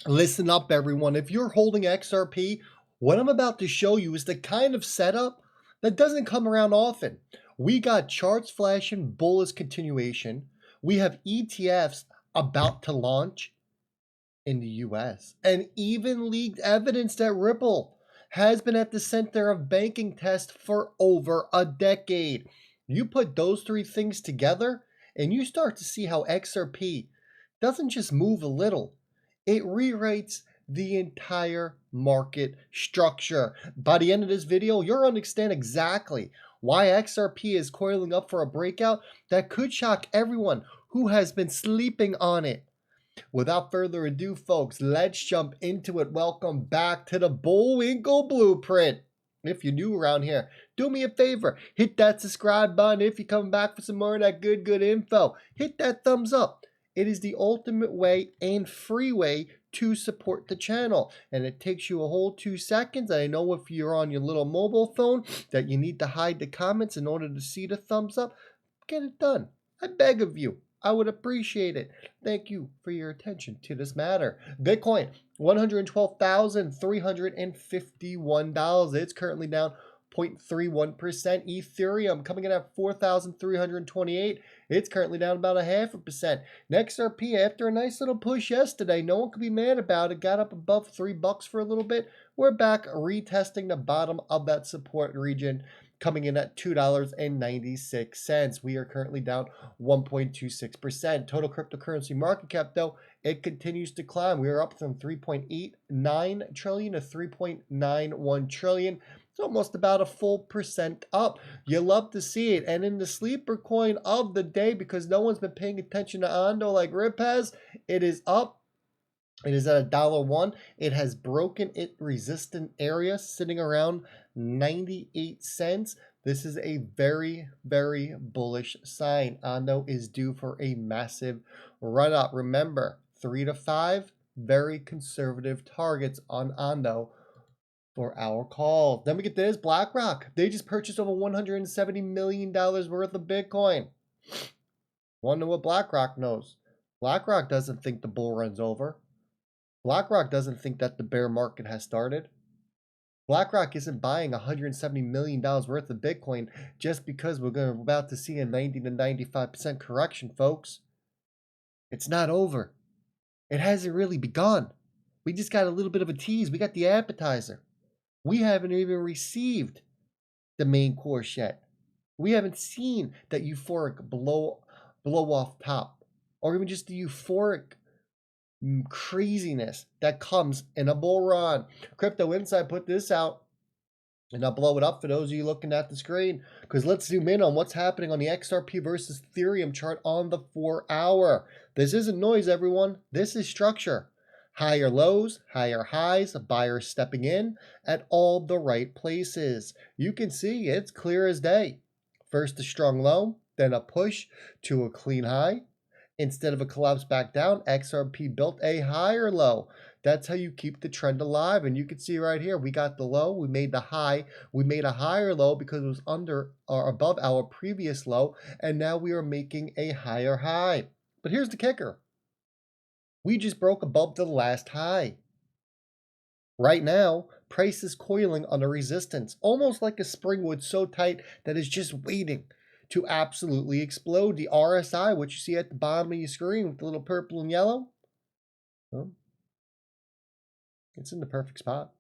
Listen up, everyone. If you're holding XRP, what I'm about to show you is the kind of setup that doesn't come around often. We got charts flashing, bullish continuation. We have ETFs about to launch in the US, and even leaked evidence that Ripple has been at the center of banking tests for over a decade. You put those three things together, and you start to see how XRP doesn't just move a little, it rewrites the entire market structure. By the end of this video, you'll understand exactly why XRP is coiling up for a breakout that could shock everyone who has been sleeping on it. Without further ado, folks, let's jump into it. Welcome back to the Bullwinkle Blueprint. If you're new around here, do me a favor, hit that subscribe button. If you're coming back for some more of that good info, hit that thumbs up. It is the ultimate way and free way to support the channel, and it takes you a whole 2 seconds. I know if you're on your little mobile phone that you need to hide the comments in order to see the thumbs up. Get it done. I beg of you. I would appreciate it. Thank you for your attention to this matter. Bitcoin, $112,351. It's currently down 0.31%. Ethereum coming in at 4,328. It's currently down about 0.5%. XRP, after a nice little push yesterday, no one could be mad about it. Got up above $3 for a little bit. We're back retesting the bottom of that support region, coming in at $2.96. We are currently down 1.26%. Total cryptocurrency market cap, though, it continues to climb. We are up from 3.89 trillion to 3.91 trillion. It's almost about a full percent up. You love to see it. And in the sleeper coin of the day, because no one's been paying attention to Ondo like Rip has, it is up. It is at $1. It has broken its resistant area, sitting around 98 cents. This is a very, very bullish sign. Ondo is due for a massive run up. Remember, 3 to 5 very conservative targets on Ondo for our call. Then we get this, BlackRock. They just purchased over $170 million worth of Bitcoin. Want to know what BlackRock knows? BlackRock doesn't think the bull run's over. BlackRock doesn't think that the bear market has started. BlackRock isn't buying $170 million worth of Bitcoin just because we're about to see a 90 to 95% correction, folks. It's not over. It hasn't really begun. We just got a little bit of a tease. We got the appetizer. We haven't even received the main course yet. We haven't seen that euphoric blow off top, or even just the euphoric craziness that comes in a bull run. Crypto Insight put this out, and I'll blow it up for those of you looking at the screen, because let's zoom in on what's happening on the XRP versus Ethereum chart on the 4-hour. This isn't noise, everyone. This is structure. Higher lows, higher highs, buyers stepping in at all the right places. You can see it's clear as day. First a strong low, then a push to a clean high. Instead of a collapse back down, XRP built a higher low. That's how you keep the trend alive. And you can see right here, we got the low, we made the high, we made a higher low because it was under or above our previous low, and now we are making a higher high. But here's the kicker. We just broke above the last high. Right now, price is coiling under resistance, almost like a spring would so tight that it's just waiting to absolutely explode. The RSI, which you see at the bottom of your screen with the little purple and yellow, well, it's in the perfect spot.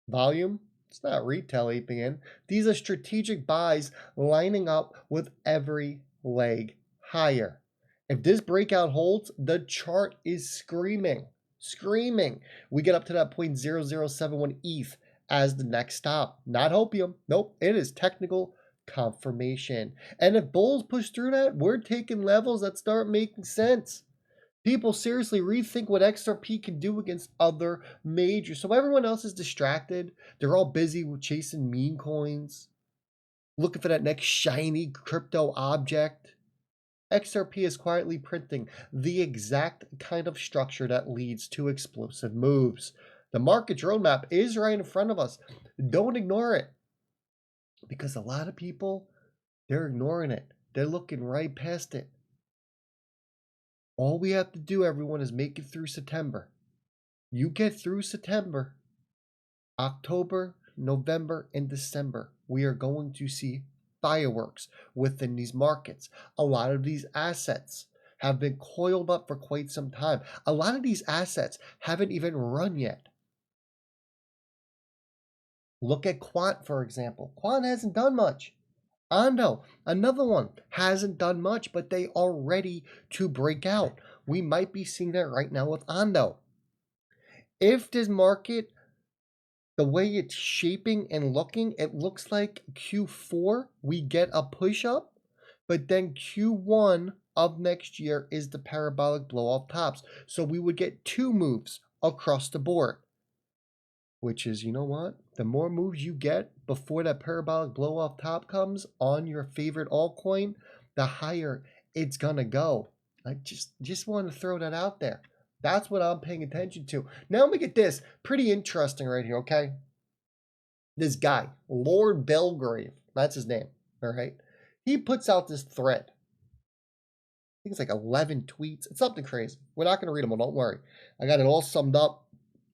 Volume, it's not retail aping in. These are strategic buys lining up with every leg higher. If this breakout holds, the chart is screaming. We get up to that 0.0071 ETH as the next stop. Not hopium. Nope, it is technical confirmation. And if bulls push through that, we're taking levels that start making sense. People seriously rethink what XRP can do against other majors. So everyone else is distracted. They're all busy with chasing meme coins, looking for that next shiny crypto object. XRP is quietly printing the exact kind of structure that leads to explosive moves. The market's roadmap is right in front of us. Don't ignore it, because a lot of people, they're ignoring it. They're looking right past it. All we have to do, everyone, is make it through September. You get through September, October, November, and December, we are going to see fireworks within these markets. A lot of these assets have been coiled up for quite some time. A lot of these assets haven't even run yet. Look at Quant, for example. Quant hasn't done much. Ondo, another one, hasn't done much, but they are ready to break out. We might be seeing that right now with Ondo. If this market, the way it's shaping and looking, it looks like Q4 we get a push up, but then Q1 of next year is the parabolic blow off tops. So we would get two moves across the board, which is, you know what? The more moves you get before that parabolic blow off top comes on your favorite altcoin, the higher it's gonna go. I just want to throw that out there. That's what I'm paying attention to. Now let me get this. Pretty interesting right here, okay? This guy, Lord Belgrave, that's his name, all right? He puts out this thread. I think it's like 11 tweets. It's something crazy. We're not going to read them all, don't worry. I got it all summed up.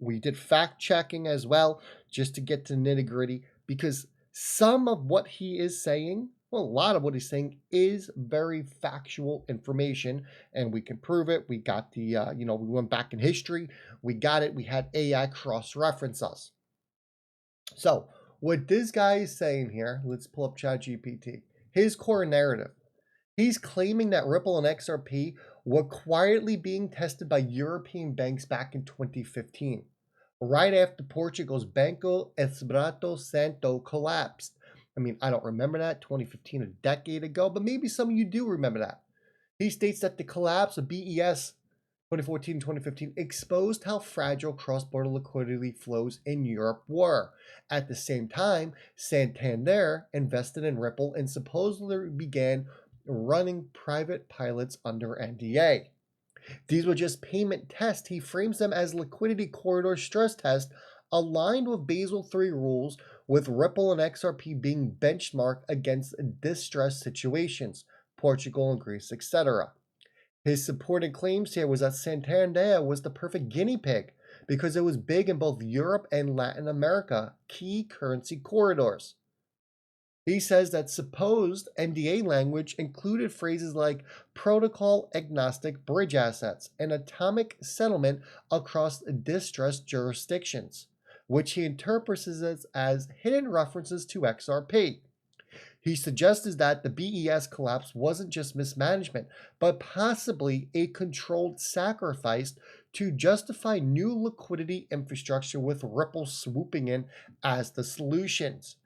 We did fact checking as well, just to get to the nitty gritty, because some of what he is saying, well, a lot of what he's saying is very factual information, and we can prove it. We got the, we went back in history. We got it. We had AI cross-reference us. So what this guy is saying here, let's pull up ChatGPT. His core narrative. He's claiming that Ripple and XRP were quietly being tested by European banks back in 2015, right after Portugal's Banco Espírito Santo collapsed. I mean, I don't remember that, 2015, a decade ago, but maybe some of you do remember that. He states that the collapse of BES 2014 2015 exposed how fragile cross-border liquidity flows in Europe were. At the same time, Santander invested in Ripple and supposedly began running private pilots under NDA. These were just payment tests. He frames them as liquidity corridor stress tests aligned with Basel III rules, with Ripple and XRP being benchmarked against distressed situations, Portugal and Greece, etc. His supporting claims here was that Santander was the perfect guinea pig because it was big in both Europe and Latin America, key currency corridors. He says that supposed NDA language included phrases like protocol agnostic bridge assets and atomic settlement across distressed jurisdictions, which he interprets as hidden references to XRP. He suggested that the BES collapse wasn't just mismanagement, but possibly a controlled sacrifice to justify new liquidity infrastructure, with Ripple swooping in as the solutions.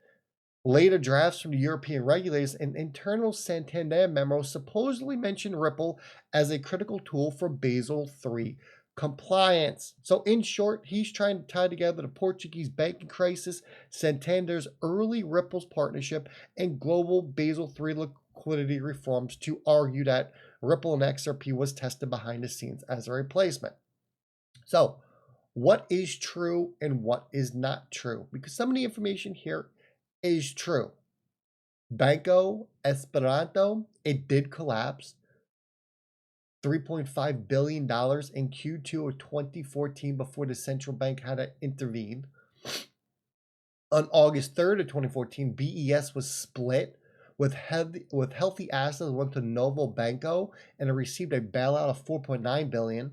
Later drafts from the European regulators and internal Santander memo supposedly mentioned Ripple as a critical tool for Basel III compliance. So in short, he's trying to tie together the Portuguese banking crisis, Santander's early Ripple's partnership, and global Basel III liquidity reforms to argue that Ripple and XRP was tested behind the scenes as a replacement. So what is true and what is not true? Because some of the information here is true. Banco Esperanto, it did collapse. $3.5 billion in Q2 of 2014 before the central bank had to intervene. On August 3rd of 2014, BES was split, with healthy assets went to Novo Banco and it received a bailout of $4.9 billion.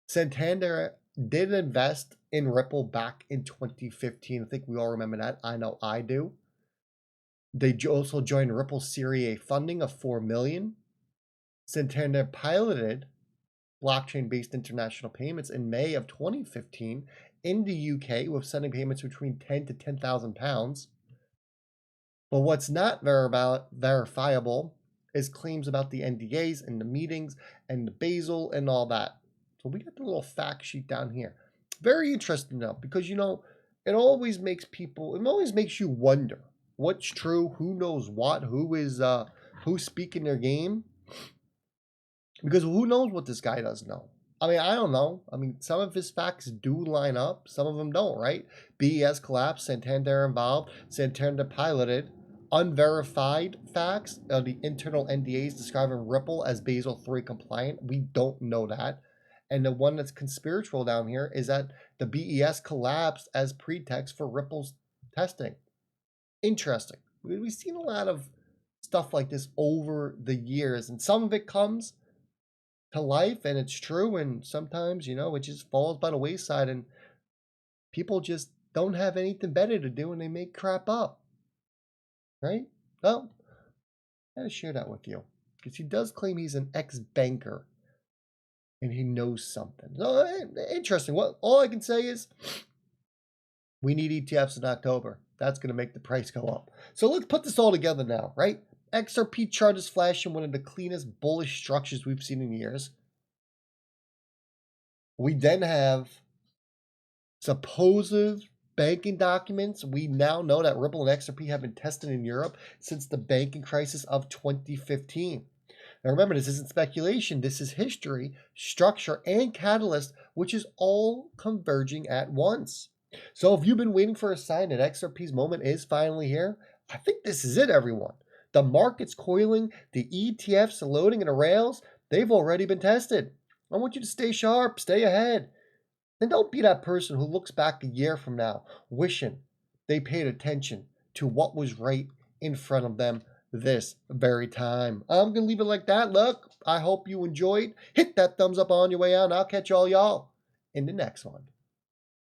Santander did invest in Ripple back in 2015. I think we all remember that. I know I do. They also joined Ripple's Series A funding of $4 million. Santander piloted blockchain-based international payments in May of 2015 in the UK, with sending payments between £10 to £10,000. But what's not verifiable is claims about the NDAs and the meetings and the Basel and all that. So we got the little fact sheet down here. Very interesting though, because it always makes you wonder what's true, who knows what, who's speaking their game. Because who knows what this guy does know? I mean, I don't know. I mean, some of his facts do line up. Some of them don't, right? BES collapsed, Santander involved, Santander piloted. Unverified facts, the internal NDAs describing Ripple as Basel III compliant. We don't know that. And the one that's conspiratorial down here is that the BES collapsed as pretext for Ripple's testing. Interesting. We've seen a lot of stuff like this over the years, and some of it comes to life and it's true, and sometimes, it just falls by the wayside and people just don't have anything better to do and they make crap up. Right? Well, I gotta share that with you because he does claim he's an ex-banker and he knows something. So, interesting. Well, all I can say is we need ETFs in October. That's going to make the price go up. So let's put this all together now, right? XRP chart is flashing one of the cleanest bullish structures we've seen in years. We then have supposed banking documents. We now know that Ripple and XRP have been tested in Europe since the banking crisis of 2015. Now remember, this isn't speculation. This is history, structure, and catalyst, which is all converging at once. So if you've been waiting for a sign that XRP's moment is finally here, I think this is it, everyone. The market's coiling, the ETFs are loading, and the rails, they've already been tested. I want you to stay sharp, stay ahead. And don't be that person who looks back a year from now wishing they paid attention to what was right in front of them this very time. I'm going to leave it like that. Look, I hope you enjoyed. Hit that thumbs up on your way out, and I'll catch all y'all in the next one.